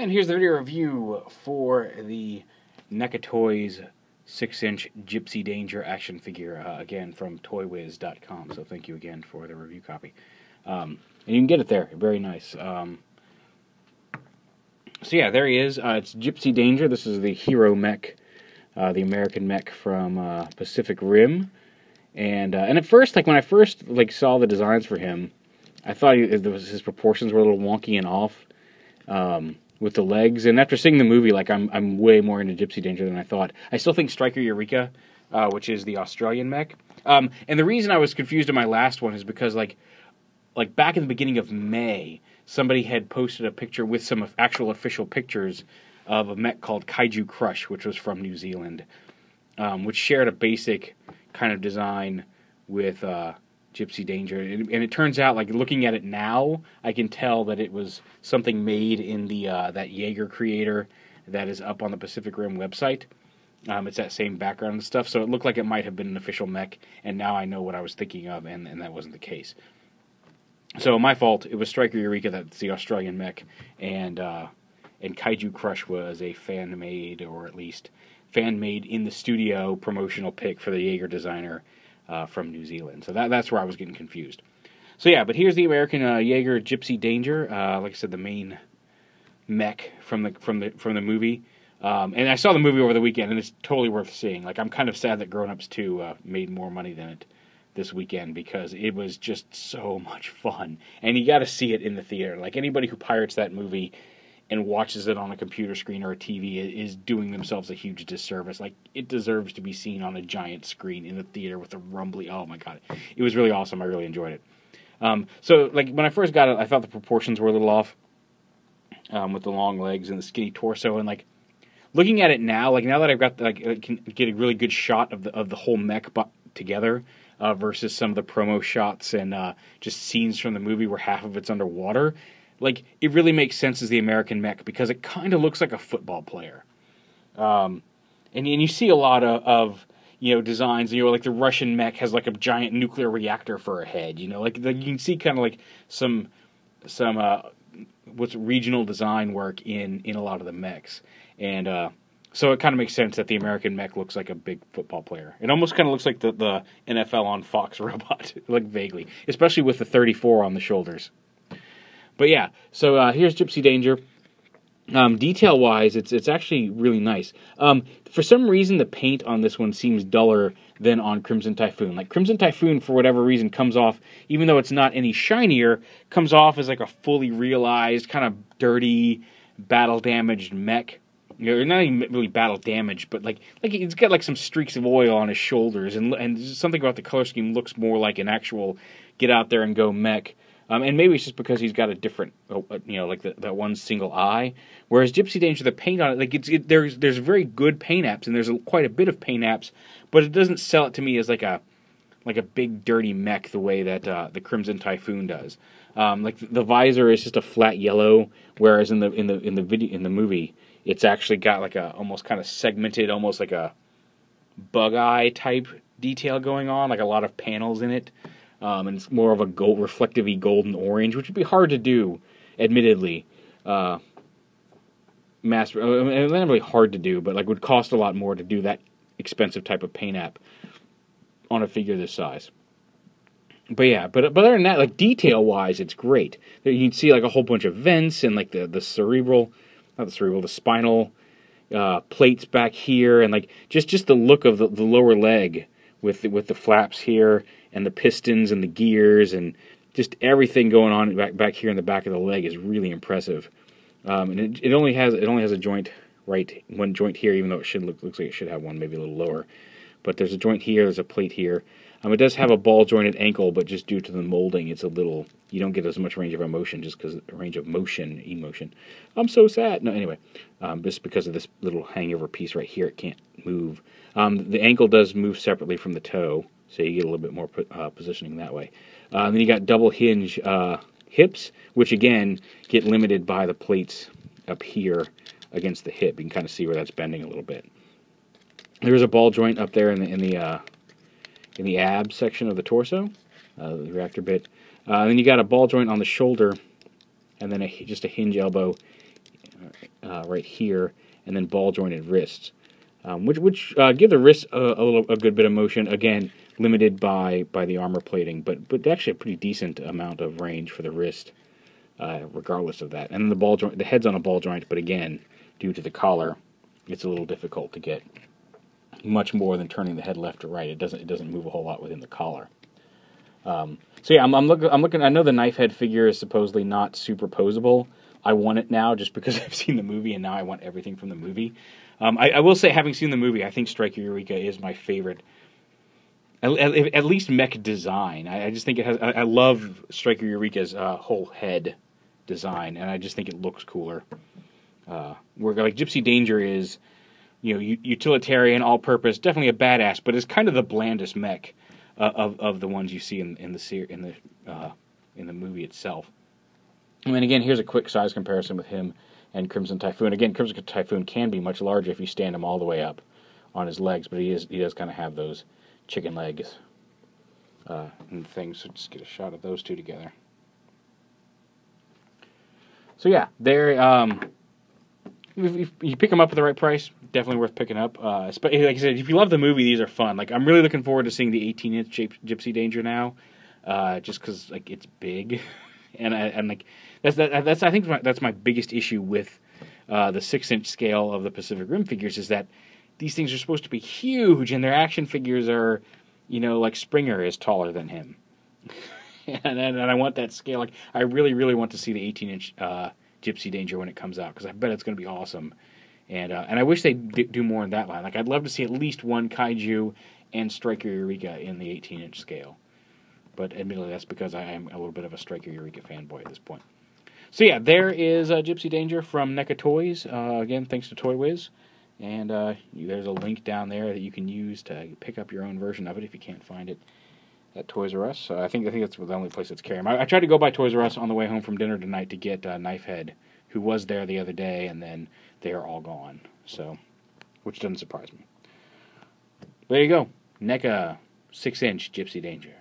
And here's the video review for the NECA Toys 6-inch Gipsy Danger action figure, again from toywiz.com, so thank you again for the review copy. And you can get it there, very nice. So yeah, there he is. It's Gipsy Danger. This is the hero mech, the American mech from Pacific Rim. And at first, when I first saw the designs for him, I thought his proportions were a little wonky and off. With the legs, and after seeing the movie, I'm way more into Gipsy Danger than I thought. I still think Striker Eureka, which is the Australian mech. And the reason I was confused in my last one is because like back in the beginning of May, somebody had posted a picture with some actual official pictures of a mech called Kaiju Crush, which was from New Zealand, which shared a basic kind of design with Gipsy Danger, and it turns out, looking at it now, I can tell that it was something made in the that Jaeger creator that is up on the Pacific Rim website. It's that same background and stuff, so it looked like it might have been an official mech, and now I know what I was thinking of, and that wasn't the case. So my fault. It was Striker Eureka, that's the Australian mech, and Kaiju Crush was a fan-made, or at least fan-made in the studio promotional pick for the Jaeger designer. From New Zealand, so that's where I was getting confused. So yeah, but here's the American Jaeger Gipsy Danger. Like I said, the main mech from the movie. And I saw the movie over the weekend, and it's totally worth seeing. I'm kind of sad that Grown Ups 2 made more money than it this weekend, because it was just so much fun, and you got to see it in the theater. Anybody who pirates that movie and watches it on a computer screen or a TV is doing themselves a huge disservice. It deserves to be seen on a giant screen in the theater with a rumbly. Oh my god, it was really awesome. I really enjoyed it. So when I first got it, I thought the proportions were a little off, with the long legs and the skinny torso. And looking at it now, now that I've got I can get a really good shot of the whole mech together, versus some of the promo shots and just scenes from the movie where half of it's underwater. It really makes sense as the American mech, because it kind of looks like a football player. And you see a lot of designs, the Russian mech has a giant nuclear reactor for a head, you can see kind of some what's regional design work in a lot of the mechs. And so it kind of makes sense that the American mech looks like a big football player. It almost kind of looks like the NFL on Fox robot, vaguely, especially with the 34 on the shoulders. But yeah, so here's Gipsy Danger. Detail-wise, it's actually really nice. For some reason, the paint on this one seems duller than on Crimson Typhoon. Crimson Typhoon, for whatever reason, comes off, even though it's not any shinier, comes off as a fully realized, kind of dirty, battle-damaged mech. Not even really battle-damaged, but it's got some streaks of oil on his shoulders, and something about the color scheme looks more like an actual get-out-there-and-go mech. And maybe it's just because he's got a different, that one single eye. Whereas Gipsy Danger, the paint on it, there's very good paint apps, and there's quite a bit of paint apps, but it doesn't sell it to me as a big dirty mech the way that the Crimson Typhoon does. The visor is just a flat yellow, whereas in the movie, it's actually got almost kind of segmented, almost like a bug eye type detail going on, a lot of panels in it. And it's more of a reflective-y golden orange, which would be hard to do, admittedly. Not really hard to do, but would cost a lot more to do that expensive type of paint app on a figure this size. But yeah, but other than that, detail-wise, it's great. You can see a whole bunch of vents and the spinal plates back here, and just the look of the lower leg with the flaps here, and the pistons and the gears, and just everything going on back here in the back of the leg is really impressive. And it only has a joint, one joint here, even though it looks like it should have one maybe a little lower. But there's a joint here, there's a plate here. It does have a ball jointed ankle, but just due to the molding, it's you don't get as much range of motion, just because range of emotion. I'm so sad. No, anyway, just because of this little hangover piece right here, it can't move. The ankle does move separately from the toe, so you get a little bit more positioning that way. Then you got double hinge hips, which again get limited by the plates up here against the hip. You can kind of see where that's bending a little bit. There's a ball joint up there in the ab section of the torso, the reactor bit. Then you got a ball joint on the shoulder, and then just a hinge elbow right here, and then ball jointed wrists, which give the wrists a good bit of motion. Again, limited by the armor plating, but actually a pretty decent amount of range for the wrist, regardless of that. And then the ball joint, the head's on a ball joint, but again, due to the collar, it's a little difficult to get much more than turning the head left or right. It doesn't move a whole lot within the collar. So yeah, I'm looking. I know the knife head figure is supposedly not superposable. I want it now just because I've seen the movie, and now I want everything from the movie. I will say, having seen the movie, I think Striker Eureka is my favorite. At least mech design. I just think it has. I love Striker Eureka's whole head design, and I just think it looks cooler. Where like Gipsy Danger is, utilitarian, all-purpose, definitely a badass, but it's kind of the blandest mech of the ones you see in the movie itself. I mean, again, here's a quick size comparison with him and Crimson Typhoon. Again, Crimson Typhoon can be much larger if you stand him all the way up on his legs, but he does kind of have those chicken legs and things. So just get a shot of those two together. So yeah, they're if you pick them up at the right price, definitely worth picking up. Like I said, if you love the movie, these are fun. Like, I'm really looking forward to seeing the 18-inch Gipsy Danger now, just because like it's big, and like that's I think that's my biggest issue with the 6-inch scale of the Pacific Rim figures, is that these things are supposed to be huge, and their action figures are, like Springer is taller than him, and I want that scale. Like, I really want to see the 18-inch Gipsy Danger when it comes out, because I bet it's going to be awesome. And I wish they'd do more in that line. Like, I'd love to see at least one Kaiju and Striker Eureka in the 18-inch scale. But admittedly, that's because I am a little bit of a Striker Eureka fanboy at this point. So yeah, there is Gipsy Danger from NECA Toys. Again, thanks to Toy Wiz. And there's a link down there that you can use to pick up your own version of it if you can't find it at Toys R Us. I think that's the only place that's carrying them. I tried to go by Toys R Us on the way home from dinner tonight to get Knifehead, who was there the other day, and then they are all gone. So, which doesn't surprise me. There you go. NECA 6-inch Gipsy Danger.